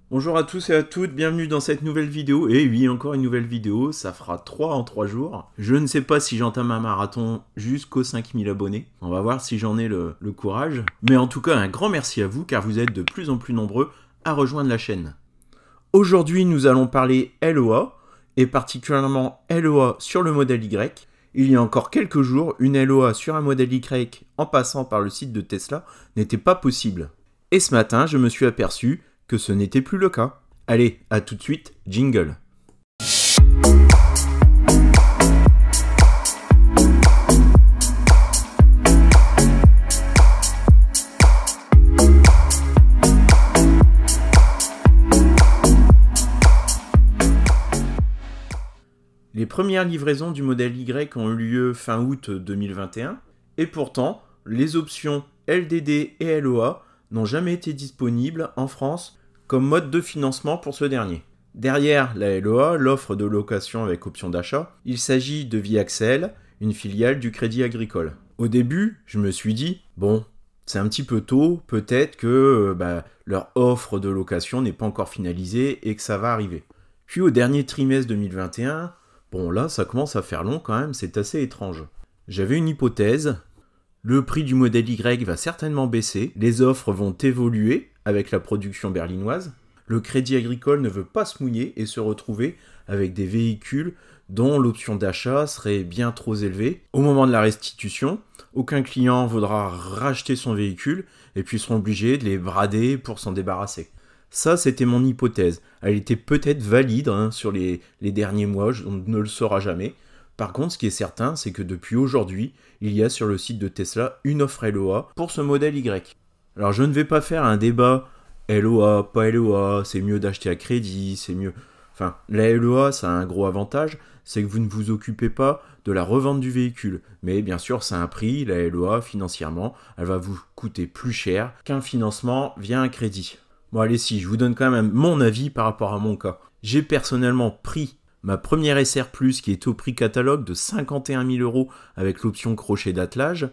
Bonjour à tous et à toutes, bienvenue dans cette nouvelle vidéo. Et oui, encore une nouvelle vidéo, ça fera 3 en 3 jours. Je ne sais pas si j'entame un marathon jusqu'aux 5000 abonnés. On va voir si j'en ai le courage. Mais en tout cas, un grand merci à vous car vous êtes de plus en plus nombreux à rejoindre la chaîne. Aujourd'hui, nous allons parler LOA et particulièrement LOA sur le modèle Y. Il y a encore quelques jours, une LOA sur un modèle Y en passant par le site de Tesla n'était pas possible. Et ce matin, je me suis aperçu que ce n'était plus le cas. Allez, à tout de suite, jingle. Les premières livraisons du modèle Y ont eu lieu fin août 2021, et pourtant, les options LDD et LOA n'ont jamais été disponibles en France comme mode de financement pour ce dernier. Derrière la LOA, l'offre de location avec option d'achat, il s'agit de Viaxel, une filiale du Crédit Agricole. Au début, je me suis dit, bon, c'est un petit peu tôt, peut-être que leur offre de location n'est pas encore finalisée et que ça va arriver. Puis au dernier trimestre 2021, bon là ça commence à faire long quand même, c'est assez étrange. J'avais une hypothèse, le prix du modèle Y va certainement baisser, les offres vont évoluer avec la production berlinoise, le Crédit Agricole ne veut pas se mouiller et se retrouver avec des véhicules dont l'option d'achat serait bien trop élevée. Au moment de la restitution, aucun client voudra racheter son véhicule et puis seront obligés de les brader pour s'en débarrasser. Ça, c'était mon hypothèse. Elle était peut-être valide sur les derniers mois, on ne le saura jamais. Par contre, ce qui est certain, c'est que depuis aujourd'hui, il y a sur le site de Tesla une offre LOA pour ce modèle Y. Alors, je ne vais pas faire un débat LOA, pas LOA, c'est mieux d'acheter à crédit, c'est mieux... Enfin, la LOA, ça a un gros avantage, c'est que vous ne vous occupez pas de la revente du véhicule. Mais bien sûr, ça a un prix, la LOA, financièrement, elle va vous coûter plus cher qu'un financement via un crédit. Bon allez si, je vous donne quand même mon avis par rapport à mon cas. J'ai personnellement pris ma première SR+, qui était au prix catalogue de 51 000 € avec l'option crochet d'attelage,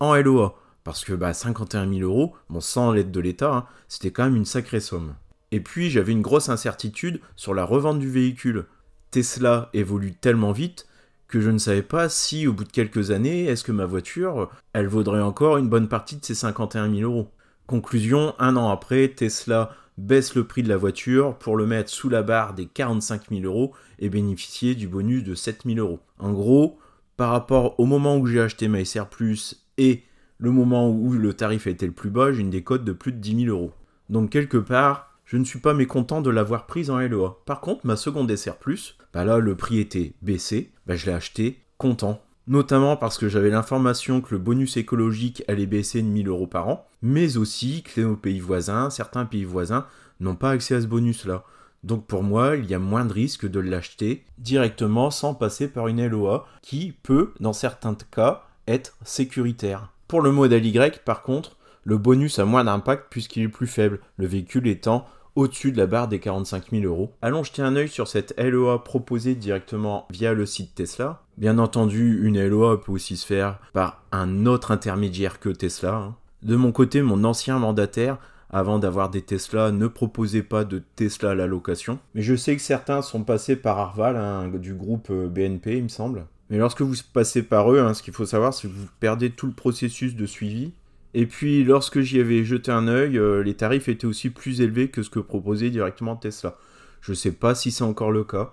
en LOA. Parce que 51 000 €, bon sans l'aide de l'État, c'était quand même une sacrée somme. Et puis j'avais une grosse incertitude sur la revente du véhicule. Tesla évolue tellement vite que je ne savais pas si au bout de quelques années, est-ce que ma voiture, elle vaudrait encore une bonne partie de ces 51 000 €. Conclusion, un an après, Tesla baisse le prix de la voiture pour le mettre sous la barre des 45 000 € et bénéficier du bonus de 7 000 €. En gros, par rapport au moment où j'ai acheté ma SR+, et le moment où le tarif a été le plus bas, j'ai une décote de plus de 10 000 €. Donc quelque part, je ne suis pas mécontent de l'avoir prise en LOA. Par contre, ma seconde SR+, là le prix était baissé, je l'ai acheté content. Notamment parce que j'avais l'information que le bonus écologique allait baisser de 1000 € par an, mais aussi que nos pays voisins, certains pays voisins, n'ont pas accès à ce bonus-là. Donc pour moi, il y a moins de risques de l'acheter directement sans passer par une LOA, qui peut, dans certains cas, être sécuritaire. Pour le modèle Y, par contre, le bonus a moins d'impact puisqu'il est plus faible, le véhicule étant au-dessus de la barre des 45 000 €. Allons jeter un œil sur cette LOA proposée directement via le site Tesla. Bien entendu, une LOA peut aussi se faire par un autre intermédiaire que Tesla. De mon côté, mon ancien mandataire, avant d'avoir des Tesla, ne proposait pas de Tesla à la location. Mais je sais que certains sont passés par Arval, du groupe BNP, il me semble. Mais lorsque vous passez par eux, ce qu'il faut savoir, c'est que vous perdez tout le processus de suivi. Et puis, lorsque j'y avais jeté un œil, les tarifs étaient aussi plus élevés que ce que proposait directement Tesla. Je ne sais pas si c'est encore le cas.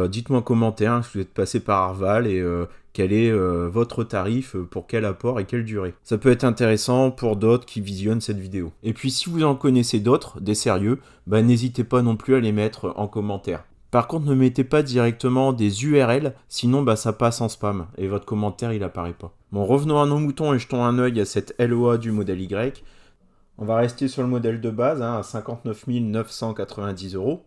Dites-moi en commentaire si vous êtes passé par Arval et quel est votre tarif pour quel apport et quelle durée. Ça peut être intéressant pour d'autres qui visionnent cette vidéo. Et puis, si vous en connaissez d'autres, des sérieux, n'hésitez pas non plus à les mettre en commentaire. Par contre, ne mettez pas directement des URL, sinon ça passe en spam et votre commentaire il apparaît pas. Bon, revenons à nos moutons et jetons un œil à cette LOA du modèle Y. On va rester sur le modèle de base, à 59 990 €.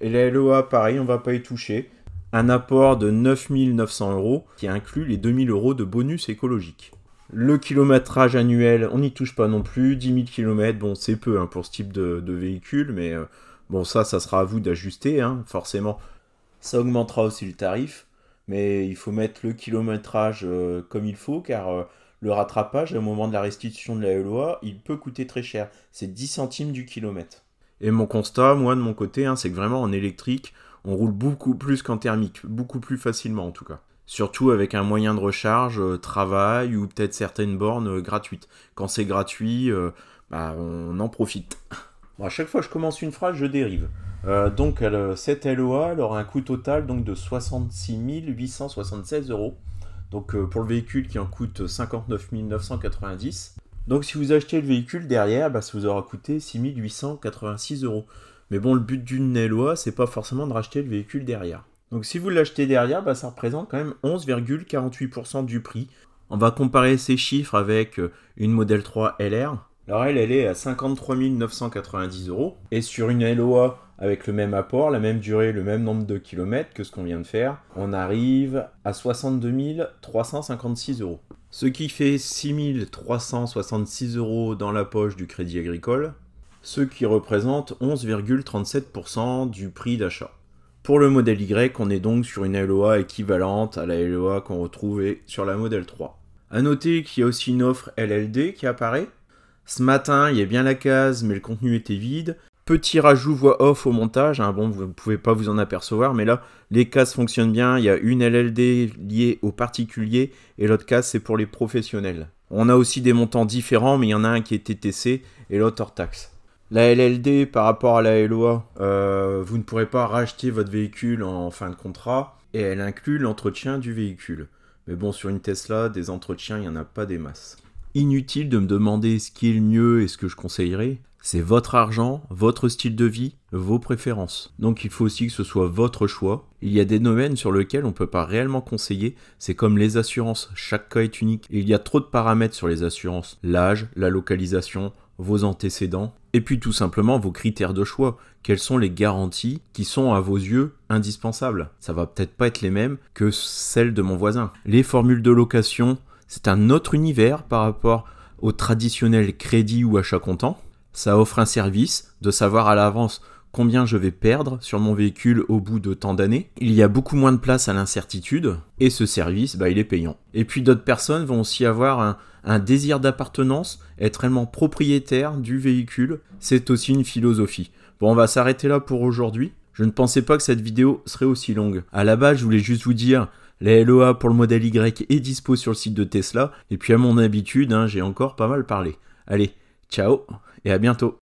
Et la LOA, pareil, on va pas y toucher. Un apport de 9 900 € qui inclut les 2000 € de bonus écologique. Le kilométrage annuel, on n'y touche pas non plus. 10 000 km, bon c'est peu pour ce type de véhicule, mais... Bon, ça sera à vous d'ajuster, forcément. Ça augmentera aussi le tarif, mais il faut mettre le kilométrage comme il faut, car le rattrapage, au moment de la restitution de la LOA, il peut coûter très cher. C'est 10 centimes du kilomètre. Et mon constat, moi de mon côté, c'est que vraiment en électrique, on roule beaucoup plus qu'en thermique, beaucoup plus facilement en tout cas. Surtout avec un moyen de recharge, travail ou peut-être certaines bornes gratuites. Quand c'est gratuit, on en profite. Bon, à chaque fois que je commence une phrase, je dérive. Donc cette LOA, elle aura un coût total donc, de 66 876 euros. Donc pour le véhicule qui en coûte 59 990. Donc si vous achetez le véhicule derrière, ça vous aura coûté 6 886 euros. Mais bon, le but d'une LOA, c'est pas forcément de racheter le véhicule derrière. Donc si vous l'achetez derrière, ça représente quand même 11,48% du prix. On va comparer ces chiffres avec une Model 3 LR. Alors elle est à 53 990 euros. Et sur une LOA avec le même apport, la même durée, le même nombre de kilomètres que ce qu'on vient de faire, on arrive à 62 356 euros. Ce qui fait 6 366 euros dans la poche du Crédit Agricole, ce qui représente 11,37% du prix d'achat. Pour le modèle Y, on est donc sur une LOA équivalente à la LOA qu'on retrouvait sur la Model 3. A noter qu'il y a aussi une offre LLD qui apparaît. Ce matin, il y a bien la case, mais le contenu était vide. Petit rajout voix off au montage, bon, vous ne pouvez pas vous en apercevoir, mais là, les cases fonctionnent bien. Il y a une LLD liée aux particuliers et l'autre case, c'est pour les professionnels. On a aussi des montants différents, mais il y en a un qui est TTC et l'autre hors taxe. La LLD par rapport à la LOA, vous ne pourrez pas racheter votre véhicule en fin de contrat et elle inclut l'entretien du véhicule. Mais bon, sur une Tesla, des entretiens, il n'y en a pas des masses. Inutile de me demander ce qui est le mieux et ce que je conseillerais. C'est votre argent, votre style de vie, vos préférences. Donc il faut aussi que ce soit votre choix. Il y a des domaines sur lesquels on ne peut pas réellement conseiller. C'est comme les assurances, chaque cas est unique. Il y a trop de paramètres sur les assurances. L'âge, la localisation, vos antécédents. Et puis tout simplement vos critères de choix. Quelles sont les garanties qui sont à vos yeux indispensables? Ça va peut-être pas être les mêmes que celles de mon voisin. Les formules de location, c'est un autre univers par rapport au traditionnel crédit ou achat comptant. Ça offre un service de savoir à l'avance combien je vais perdre sur mon véhicule au bout de tant d'années. Il y a beaucoup moins de place à l'incertitude et ce service, il est payant. Et puis d'autres personnes vont aussi avoir un désir d'appartenance, être réellement propriétaire du véhicule. C'est aussi une philosophie. Bon, on va s'arrêter là pour aujourd'hui. Je ne pensais pas que cette vidéo serait aussi longue. À la base, je voulais juste vous dire, la LOA pour le modèle Y est dispo sur le site de Tesla. Et puis à mon habitude, j'ai encore pas mal parlé. Allez, ciao et à bientôt.